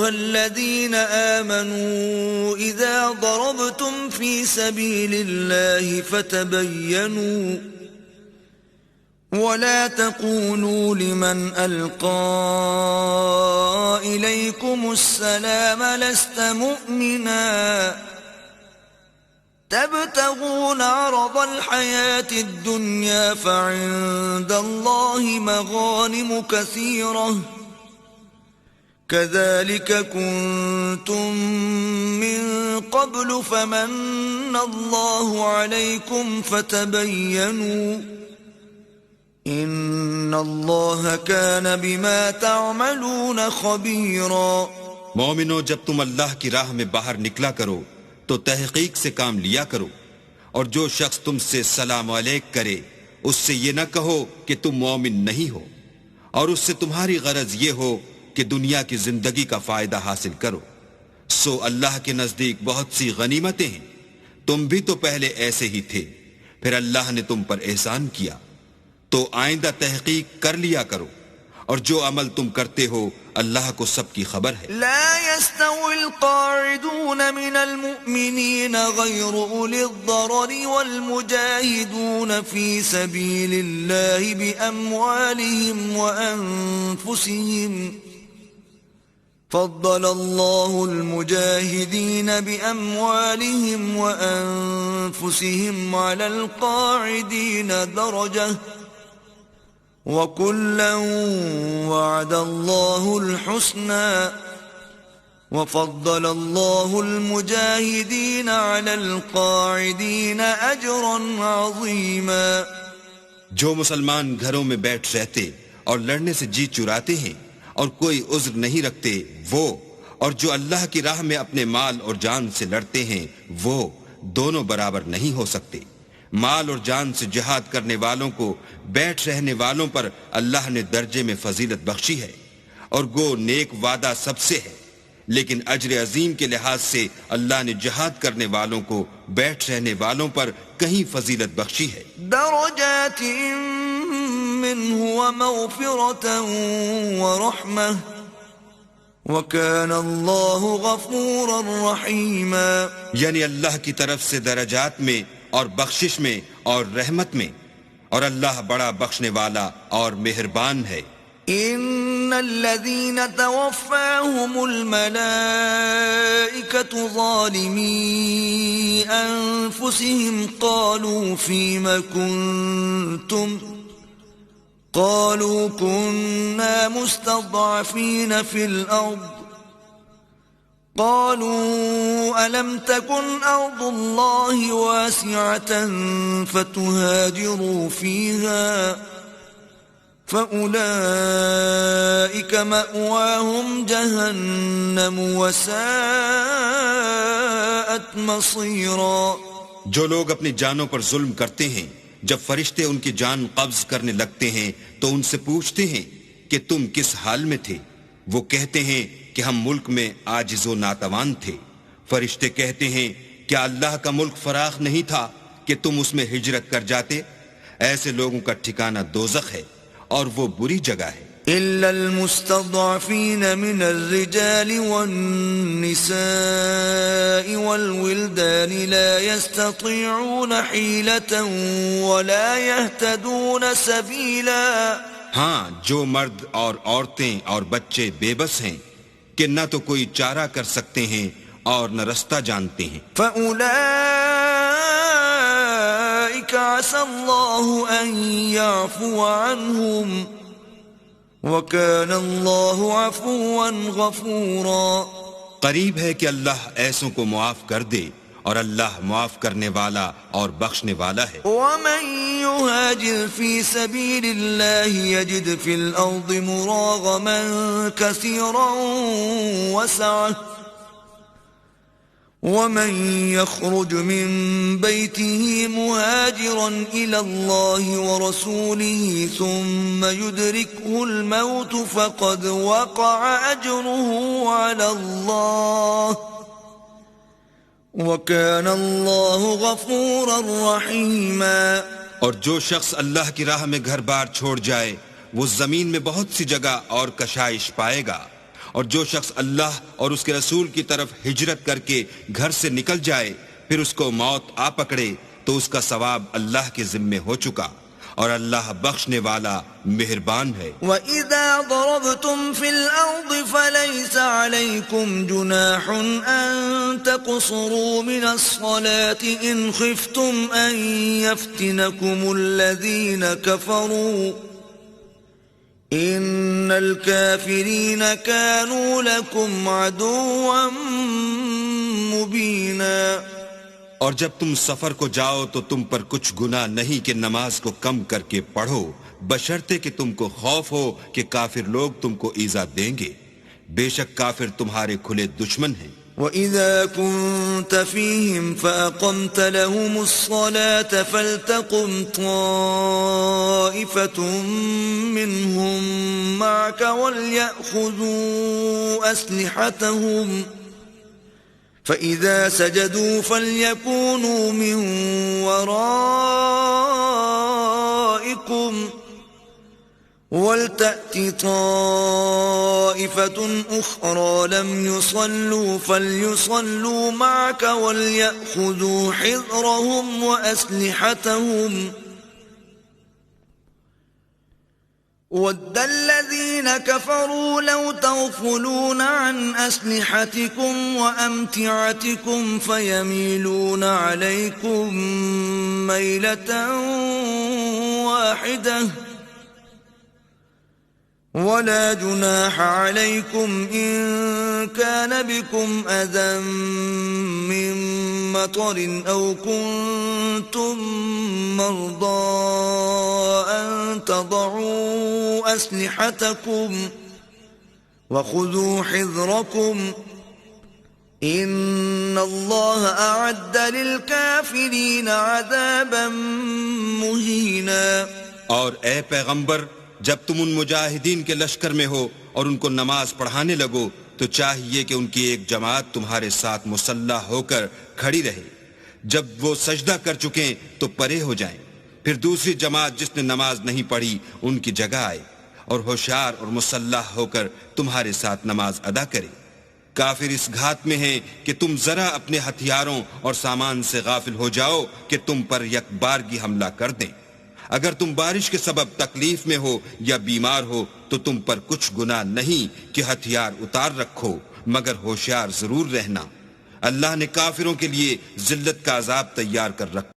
أيها الذين آمنوا إذا ضربتم في سبيل الله فتبينوا ولا تقولوا لمن ألقى إليكم السلام لست مؤمنا تبتغون عرض الحياة الدنيا فعند الله مغانم كثيرة كذلك كنتم من قبل فمن الله عليكم فتبينوا إن الله كان بما تعملون خبيرا. مومنو، جب تم اللہ کی راہ میں باہر نکلا کرو تو تحقیق سے کام لیا کرو، اور جو شخص تم سے سلام علیک کرے اس سے یہ نہ کہو کہ تم مومن نہیں ہو، اور اس سے تمہاری غرض یہ ہو کہ دنیا کی زندگی کا فائدہ حاصل کرو. سو اللہ کے نزدیک بہت سی غنیمتیں ہیں، تم بھی تو پہلے ایسے ہی تھے، پھر اللہ نے تم پر احسان کیا، تو آئندہ تحقیق کر لیا کرو، اور جو عمل تم کرتے ہو اللہ کو سب کی خبر ہے. لا يستوي القاعدون من المؤمنين غير أولي الضرر والمجاهدون في سبيل الله بأموالهم وأنفسهم فضل الله المجاهدين بأموالهم وأنفسهم على القاعدين درجة وَكُلًّا وَعَدَ اللَّهُ الْحُسْنَى وَفَضَّلَ اللَّهُ الْمُجَاهِدِينَ عَلَى الْقَاعِدِينَ أَجْرًا عَظِيمًا. جو مسلمان گھروں میں بیٹھ رہتے اور لڑنے سے جی چراتے ہیں اور کوئی عذر نہیں رکھتے وہ، اور جو اللہ کی راہ میں اپنے مال اور جان سے لڑتے ہیں وہ دونوں برابر نہیں ہو سکتے. مال اور جان سے جہاد کرنے والوں کو بیٹھ رہنے والوں پر اللہ نے درجے میں فضیلت بخشی ہے، اور گو نیک وعدہ سب سے ہے، لیکن اجر عظیم کے لحاظ سے اللہ نے جہاد کرنے والوں کو بیٹھ رہنے والوں پر کہیں فضیلت بخشی ہے. درجات منه ومغفرة ورحمة وَكَانَ اللَّهُ غَفُورًا رَحِيمًا. یعنی اللہ کی طرف سے درجات میں اور بخشش میں اور رحمت میں، اور اللہ بڑا بخشنے والا اور مہربان ہے. ان الذين توفاهم الملائكة ظالمي انفسهم قالوا فيما كنتم قالوا كنا مستضعفين في الأرض قالوا ألم تكن أرض الله واسعة فتهاجروا فيها فأولئك مأواهم جهنم وساءت مصيرا. جو لوگ اپنی جانوں پر ظلم کرتے ہیں جب فرشتے ان کی جان قبض کرنے لگتے ہیں تو ان سے پوچھتے ہیں کہ تم کس حال میں تھے؟ وہ کہتے ہیں کہ ہم ملک میں عاجز و ناتوان تھے. فرشتے کہتے ہیں کیا اللہ کا ملک فراخ نہیں تھا کہ تم اس میں ہجرت کر جاتے؟ ایسے لوگوں کا ٹھکانہ دوزخ ہے اور وہ بری جگہ ہے. إلا المستضعفين من الرجال والنساء والولدان لا يستطيعون حيلة ولا يهتدون سبيلا. ہاں، جو مرد اور عورتیں اور بچے بے بس ہیں کہ نہ تو کوئی چارہ کر سکتے ہیں اور نہ رستہ جانتے ہیں. فَأُولَئِكَ عَسَى اللَّهُ أَن يَعْفُوَ عَنْهُمْ وَكَانَ اللَّهُ عَفُوًّا غَفُورًا. قریب ہے کہ اللہ ایسوں کو معاف کر دے اور اللہ معاف کرنے والا اور بخشنے والا ہے. وَمَن يُهَاجِرْ فِي سَبِيلِ اللَّهِ يَجِدْ فِي الْأَرْضِ مُرَاغَمًا كَثِيرًا وَسَعَةً وَمَن يَخْرُجْ مِن بَيْتِهِ مُهَاجِرًا إِلَى اللَّهِ وَرَسُولِهِ ثُمَّ يُدْرِكْهُ الْمَوْتُ فَقَدْ وَقَعَ أَجْرُهُ عَلَى اللَّهِ وَكَانَ اللَّهُ غَفُورًا رَحِيمًا. اور جو شخص اللہ کی راہ میں گھر بار چھوڑ جائے وہ زمین میں بہت سی جگہ اور کشائش پائے گا، اور جو شخص اللہ اور اس کے رسول کی طرف ہجرت کر کے گھر سے نکل جائے پھر اس کو موت آ پکڑے تو اس کا ثواب اللہ کے ذمے ہو چکا، اور اللہ بخشنے والا مہربان ہے۔ وَإِذَا ضَرَبْتُمْ فِي الْأَرْضِ فَلَيْسَ عَلَيْكُمْ جُنَاحٌ أَن تَقْصُرُوا مِنَ الصَّلَاةِ إِنْ خِفْتُمْ أَن يَفْتِنَكُمُ الَّذِينَ كَفَرُوا إِنَّ الْكَافِرِينَ كَانُوا لَكُمْ عَدُوًّا مُبِينًا۔ اور جب تم سفر کو جاؤ تو تم پر کچھ گناہ نہیں کہ نماز کو کم کر کے پڑھو، بشرطے کہ تم کو خوف ہو کہ کافر لوگ تم کو ایذا دیں گے، بے شک کافر تمہارے کھلے دشمن ہیں۔ وَإِذَا كُنْتَ فِيهِمْ فَأَقَمْتَ لَهُمُ الصَّلَاةَ فَلْتَقُمْ طَائِفَةٌ مِّنْهُمْ مَعَكَ وَلْيَأْخُذُوا أَسْلِحَتَهُمْ فَإِذَا سَجَدُوا فَلْيَكُونُوا مِنْ وَرَائِكُمْ وَلْتَأْتِ طَائِفَةٌ أُخْرَى لَمْ يُصَلُّوا فَلْيُصَلُّوا مَعَكَ وَلْيَأْخُذُوا حِذْرَهُمْ وَأَسْلِحَتَهُمْ وَدَّ الَّذِينَ كَفَرُوا لَوْ تَغْفُلُونَ عَنْ أَسْلِحَتِكُمْ وَأَمْتِعَتِكُمْ فَيَمِيلُونَ عَلَيْكُمْ مَيْلَةً وَاحِدَةً وَلَا جُنَاحَ عَلَيْكُمْ إِن كَانَ بِكُمْ أَذًى مِّن مَّطَرٍ أَوْ كُنتُم مَّرْضَىٰ أَن تَضَعُوا أَسْلِحَتَكُمْ وَخُذُوا حِذْرَكُمْ إِنَّ اللَّهَ أَعَدَّ لِلْكَافِرِينَ عَذَابًا مُّهِينًا۔ اور اے پیغمبر، جب تم ان مجاہدین کے لشکر میں ہو اور ان کو نماز پڑھانے لگو تو چاہیے کہ ان کی ایک جماعت تمہارے ساتھ مسلح ہو کر کھڑی رہے، جب وہ سجدہ کر چکیں تو پرے ہو جائیں، پھر دوسری جماعت جس نے نماز نہیں پڑھی ان کی جگہ آئے اور ہوشیار اور مسلح ہو کر تمہارے ساتھ نماز ادا کرے۔ کافر اس گھات میں ہیں کہ تم ذرا اپنے ہتھیاروں اور سامان سے غافل ہو جاؤ کہ تم پر یک بارگی حملہ کر دیں۔ اگر تم بارش کے سبب تکلیف میں ہو یا بیمار ہو تو تم پر کچھ گناہ نہیں کہ ہتھیار اتار رکھو، مگر ہوشیار ضرور رہنا۔ اللہ نے کافروں کے لیے ذلت کا عذاب تیار کر رکھا۔